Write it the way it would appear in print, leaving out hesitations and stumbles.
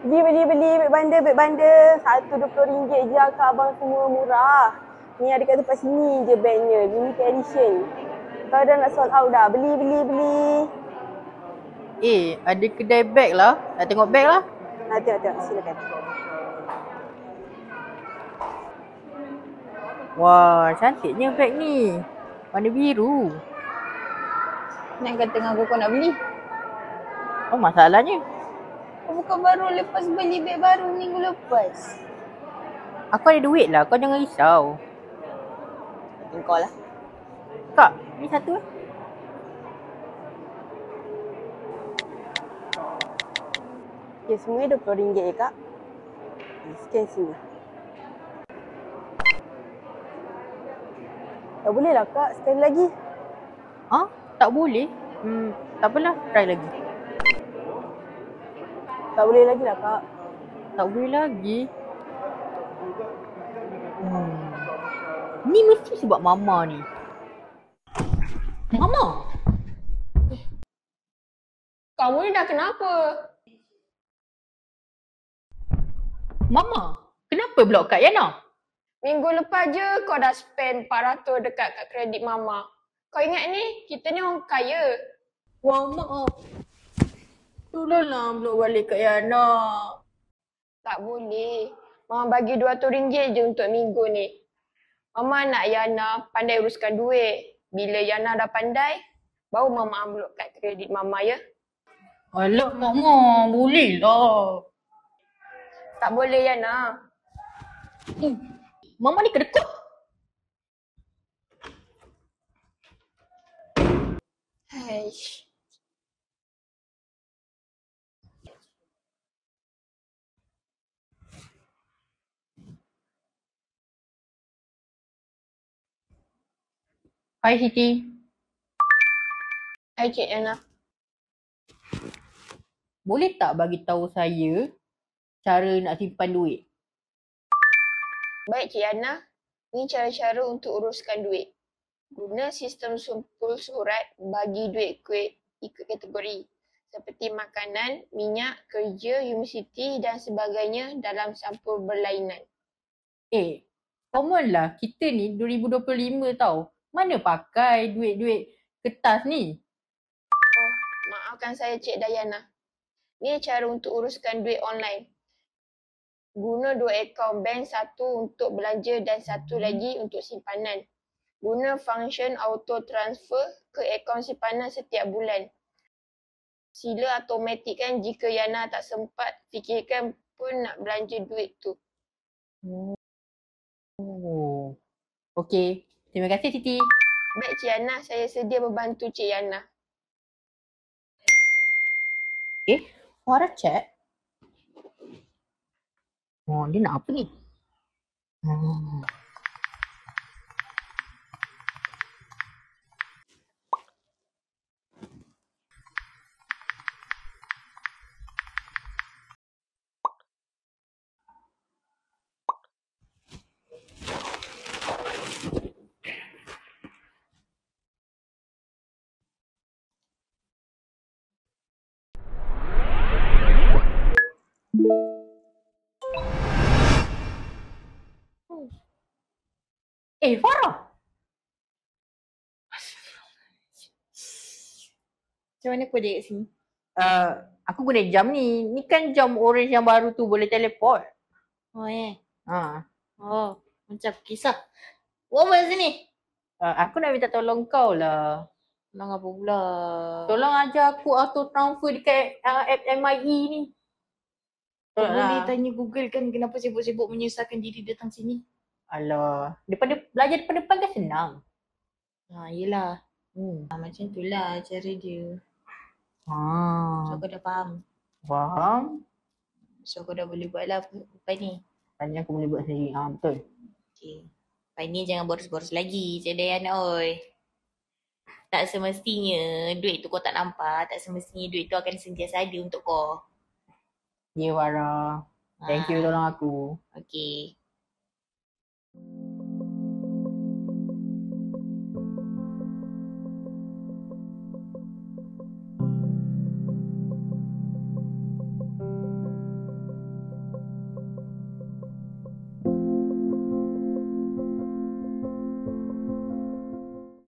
Beli beg bandar. RM1 je akak, abang, semua murah. Ni ada kat tempat sini je bagnya, limited edition. Kau dah nak sold out dah, beli. Ada kedai beg lah. Nak tengok beg lah. Tengok, silakan. Wah, cantiknya beg ni. Warna biru. Nak kata dengan aku kau nak beli? Oh, masalahnya? Kau bukan baru lepas beli beg baru minggu lepas? Aku ada duit lah, kau jangan risau. Engkau lah. Kak, ni satu lah. Ya, semuanya RM20 je kak. Scan sini. Tak boleh lah kak, sekali lagi. Tak boleh? Tak apalah, try lagi. Tak boleh lagi lah kak. Tak boleh lagi? Ni mesti sebab Mama ni. Mama! Kamu ni dah kenapa? Mama, kenapa blok Kak Yana? Minggu lepas je kau dah spend RM400 dekat kad kredit Mama. Kau ingat ni, kita ni orang kaya. Wah, Mak. Tolonglah blok balik Kak Yana. Tak boleh. Mama bagi RM200 je untuk minggu ni. Mama nak Yana pandai uruskan duit. Bila Yana dah pandai, baru Mama unblock kad kredit Mama ya. Alah, Mama. Boleh lah. Tak boleh Yana. Mama ni kedekut. Haish. Hai Siti. Hai Cik Yana. Boleh tak bagi tahu saya cara nak simpan duit? Baik Cik Yana, ni cara-cara untuk uruskan duit. Guna sistem sumpul surat bagi duit ikut kategori seperti makanan, minyak, kerja, universiti dan sebagainya dalam sampul berlainan. Common lah. Kita ni 2025 tau. Mana pakai duit-duit kertas ni? Oh, maafkan saya Cik Dayana. Ni cara untuk uruskan duit online. Guna 2 akaun bank, satu untuk belanja dan satu lagi untuk simpanan. Guna function auto transfer ke akaun simpanan setiap bulan. Sila automatikkan jika Yana tak sempat fikirkan pun nak belanja duit tu. Okey. Terima kasih Siti. Baik Cik Yana, saya sedia membantu Cik Yana. Suara chat. Dia nak apa ni? Farah! Macam mana kau dia kat sini? Aku guna jam ni. Ni kan jam orange yang baru tu, boleh teleport. Oh Oh, macam kisah. Buat apa kat sini? Aku nak minta tolong kau lah. Tolong apa pula? Tolong ajar aku auto transfer dekat app MIE ni. Kau boleh tanya Google kan kenapa sibuk-sibuk menyusahkan diri datang sini? Alah, belajar depan-depan kan senang. Yelah. Macam tu lah cara dia. So kau dah faham? Faham. So kau dah boleh buat lah apa ni? Tanya aku boleh buat sendiri. Betul. Okay. Lepas ni jangan boros-boros lagi Cik Dayana oi. Tak semestinya duit tu kau tak nampak. Tak semestinya duit tu akan sentiasa ada untuk kau. Ya Farah. Thank you tolong aku. Okay.